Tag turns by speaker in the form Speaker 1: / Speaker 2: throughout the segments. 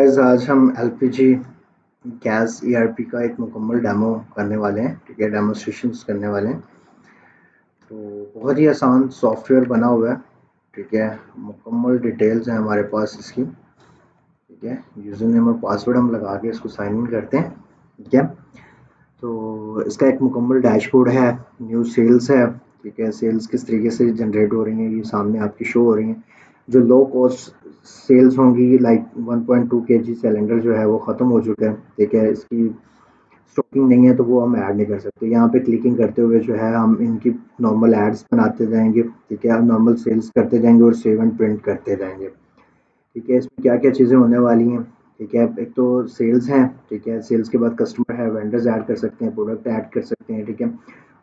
Speaker 1: Guys आज हम LPG gas ERP का एक मुकम्मल डेमो करने वाले हैं। ठीक है, डेमोस्ट्रेशंस करने वाले हैं। तो बहुत ही आसान सॉफ्टवेयर बना हुआ है। ठीक है, मुकम्मल डिटेल्स हैं हमारे पास इसकी। ठीक है, यूज़र नेम और पासवर्ड हम लगा के इसको साइन इन करते हैं। ठीक है, तो इसका एक मुकम्मल डैशबोर्ड है, न्यू सेल्स है। ठीक है, सेल्स किस तरीके से जनरेट हो रही हैं ये सामने आपकी शो हो रही हैं। जो लो कॉस्ट सेल्स होंगी लाइक 1.2 केजी सिलेंडर जो है वो ख़त्म हो चुका है। ठीक है, इसकी स्टॉकिंग नहीं है तो वो हम ऐड नहीं कर सकते। यहाँ पे क्लिकिंग करते हुए जो है हम इनकी नॉर्मल एड्स बनाते जाएंगे। ठीक है, नॉर्मल सेल्स करते जाएंगे और सेव एंड प्रिंट करते जाएंगे। ठीक है, इसमें क्या क्या चीज़ें होने वाली हैं। ठीक है, एक तो सेल्स हैं। ठीक है, सेल्स के बाद कस्टमर है, वेंडर्स ऐड कर सकते हैं, प्रोडक्ट ऐड कर सकते हैं। ठीक है,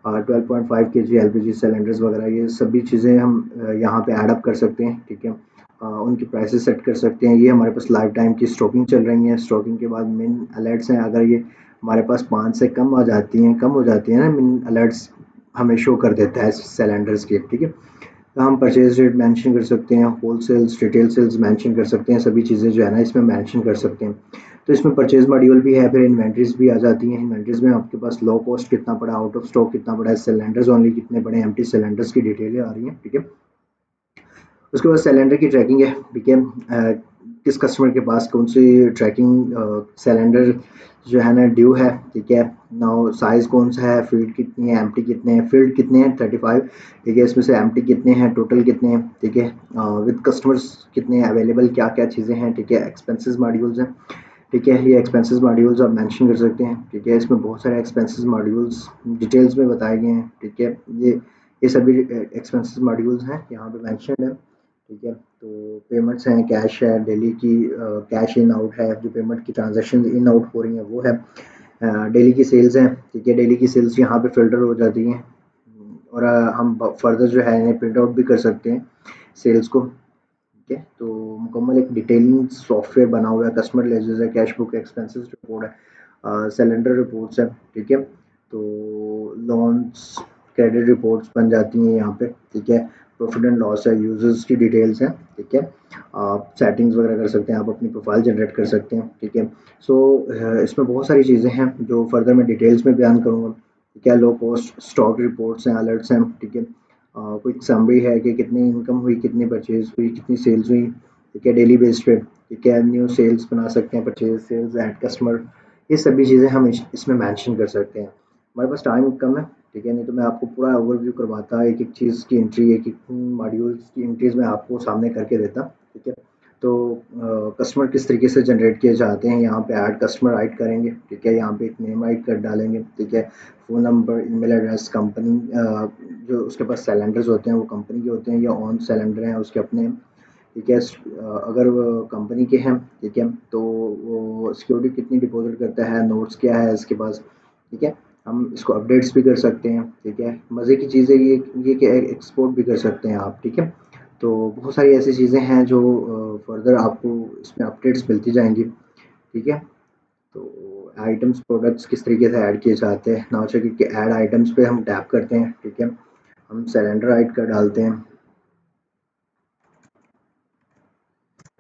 Speaker 1: 12.5 केजी एलपीजी सिलेंडर्स वगैरह ये सभी चीज़ें हम यहाँ पे ऐड अप कर सकते हैं। ठीक है, उनकी प्राइसेस सेट कर सकते हैं। ये हमारे पास लाइफ टाइम की स्टॉकिंग चल रही है। स्टॉकिंग के बाद मिन अलर्ट्स हैं, अगर ये हमारे पास 5 से कम हो जाती है ना मिन अलर्ट्स, हमें शो कर देता है सिलेंडर्स की। ठीक है, तो हम परचेज रेट मेंशन कर सकते हैं, whole sales retail sales mention कर सकते हैं, सभी चीज़ें जो है ना इसमें मेंशन कर सकते हैं। तो इसमें परचेज मॉड्यूल भी है, फिर इन्वेंट्रीज भी आ जाती हैं। इन्वेंट्रीज में आपके पास लो कॉस्ट कितना पड़ा, आउट ऑफ स्टॉक कितना पड़ा है, सिलेंडर्स ओनली कितने पड़े, एम्प्टी सिलेंडर्स की डिटेलें आ रही हैं। ठीक है, उसके बाद सिलेंडर की ट्रैकिंग है। ठीक है, किस कस्टमर के पास कौन सी ट्रैकिंग सिलेंडर जो है ना ड्यू है। ठीक है, नाउ साइज़ कौन सा है, फील्ड कितनी है, एम्प्टी कितने हैं, फील्ड कितने हैं 35। ठीक है, इसमें से एम्प्टी कितने हैं, टोटल कितने हैं। ठीक है, विद कस्टमर्स कितने हैं, अवेलेबल क्या क्या चीज़ें हैं। ठीक है, एक्सपेंसेस मॉड्यूल्स हैं। ठीक है, ये एक्सपेंसेस मॉड्यूल्स आप मेंशन कर सकते हैं। ठीक है, इसमें बहुत सारे एक्सपेंसेस मॉड्यूल्स डिटेल्स में बताए गए हैं। ठीक है, ये सभी एक्सपेंसेस मॉड्यूल्स हैं यहाँ पे मेंशन है। ठीक है, तो पेमेंट्स हैं, कैश है, डेली की कैश इन आउट है, जो पेमेंट की ट्रांजैक्शन इन आउट हो रही हैं वो है। डेली की सेल्स हैं। ठीक है, डेली की सेल्स यहाँ पे फ़िल्टर हो जाती हैं और हम फर्दर जो है इन्हें प्रिंट आउट भी कर सकते हैं सेल्स को। ठीक है, तो मुकम्मल एक डिटेलिंग सॉफ्टवेयर बना हुआ है। कस्टमर लेजर्स है, कैश बुक, एक्सपेंसेस रिपोर्ट है, सिलेंडर रिपोर्ट्स है। ठीक है, तो लोन्स क्रेडिट रिपोर्ट्स बन जाती हैं यहाँ पे। ठीक है, प्रॉफिट एंड लॉस है, यूजर्स की डिटेल्स हैं। ठीक है, आप सेटिंग्स वगैरह कर सकते हैं, आप अपनी प्रोफाइल जनरेट कर सकते हैं। ठीक है, सो इसमें बहुत सारी चीज़ें हैं जो फर्दर मैं डिटेल्स में बयान करूँगा। ठीक है, लो कॉस्ट स्टॉक रिपोर्ट्स हैं, अलर्ट्स हैं। ठीक है, क्विक समरी है कि कितनी इनकम हुई, कितनी परचेज हुई, कितनी सेल्स हुई। ठीक है, डेली बेस पे। ठीक है, न्यू सेल्स बना सकते हैं, परचेज सेल्स ऐड कस्टमर, ये सभी चीज़ें हम इसमें मेंशन कर सकते हैं। हमारे पास टाइम कम है। ठीक है, नहीं तो मैं आपको पूरा ओवरव्यू करवाता, एक एक चीज़ की एंट्री, एक एक मॉड्यूल्स की एंट्रीज मैं आपको सामने करके देता। ठीक है, तो कस्टमर किस तरीके से जनरेट किए जाते हैं, यहाँ पे ऐड कस्टमर ऐड करेंगे। ठीक है, यहाँ पे एक नेम ऐड कर डालेंगे। ठीक है, phone number, email address, company जो उसके पास सिलेंडर्स होते हैं वो कंपनी के होते हैं या ऑन सिलेंडर हैं उसके अपने हैं। ठीक है, अगर वो कंपनी के हैं। ठीक है, तो वो सिक्योरिटी कितनी डिपॉजिट करता है, नोट्स क्या है इसके पास। ठीक है, हम इसको अपडेट्स भी कर सकते हैं। ठीक है, मज़े की चीज़ है ये कि एक्सपोर्ट भी कर सकते हैं आप। ठीक है, तो बहुत सारी ऐसी चीज़ें हैं जो फर्दर आपको इसमें अपडेट्स मिलती जाएंगी। ठीक है, तो आइटम्स प्रोडक्ट्स किस तरीके से ऐड किए जाते हैं, नाउ चेक कि ऐड आइटम्स पे हम टैप करते हैं। ठीक है, हम सिलेंडर ऐड कर डालते हैं।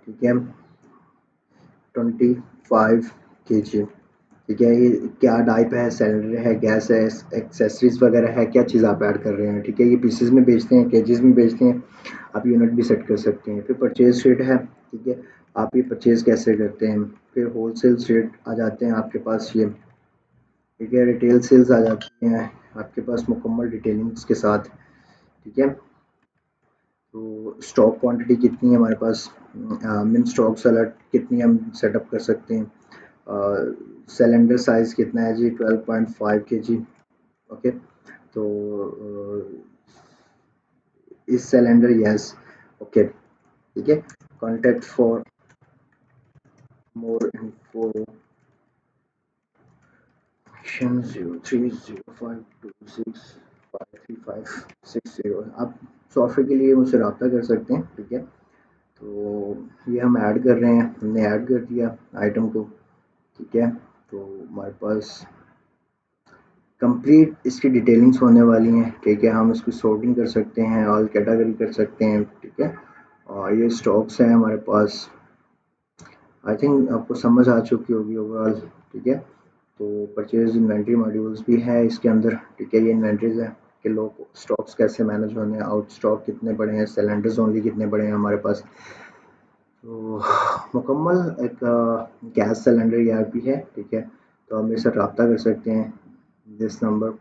Speaker 1: ठीक है, 25 केजी। ठीक है, ये क्या टाइप है, सिलेंडर है, गैस है, एक्सेसरीज वगैरह है, क्या चीज़ आप ऐड कर रहे हैं। ठीक है, ये पीसेज में बेचते हैं, केजीज में बेचते हैं, आप यूनिट भी सेट कर सकते हैं। फिर परचेज रेट है। ठीक है, आप ये परचेज कैसे करते हैं। फिर होल सेल्स रेट आ जाते हैं आपके पास ये। ठीक है, रिटेल सेल्स आ जाती हैं आपके पास मुकम्मल डिटेलिंग्स के साथ। ठीक है, तो स्टॉक क्वांटिटी कितनी है हमारे पास, मिन स्टॉक अलर्ट कितनी हम सेटअप कर सकते हैं, सिलेंडर साइज़ कितना है जी 12.5 केजी। ओके, तो इस सिलेंडर यस। ओके, ठीक है, कॉन्टैक्ट फॉर मोर इन्फो 0305265356 आप सॉफ्टवेयर के लिए मुझसे रब्ता कर सकते हैं। ठीक है, तो ये हम ऐड कर रहे हैं, हमने ऐड कर दिया आइटम को। ठीक है, तो हमारे पास कंप्लीट इसकी डिटेलिंग्स होने वाली हैं। ठीक है, हम इसकी सॉर्टिंग कर सकते हैं, ऑल कैटेगरी कर सकते हैं। ठीक है, और ये स्टॉक्स हैं हमारे पास, आई थिंक आपको समझ आ चुकी होगी ओवरऑल, ठीक है। तो परचेज इन्वेंट्री मॉड्यूल्स भी है इसके अंदर, ठीक है। ये इन्वेंट्रीज है कि लोग स्टॉक्स कैसे मैनेज होने हैं, आउट स्टॉक कितने पड़े हैं, सिलेंडर्स ओनली कितने पड़े हैं हमारे पास। तो मुकम्मल एक गैस सिलेंडर ईआरपी है, ठीक है। तो आप मेरे साथ रब्ता कर सकते हैं दिस नंबर,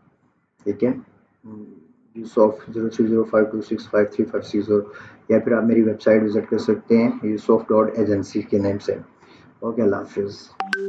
Speaker 1: ठीक है, यूसॉफ 0305265350, या फिर आप मेरी वेबसाइट विजिट कर सकते हैं यूसॉफ.एजेंसी के नेम से। ओके, अल्लाह हाफिज़।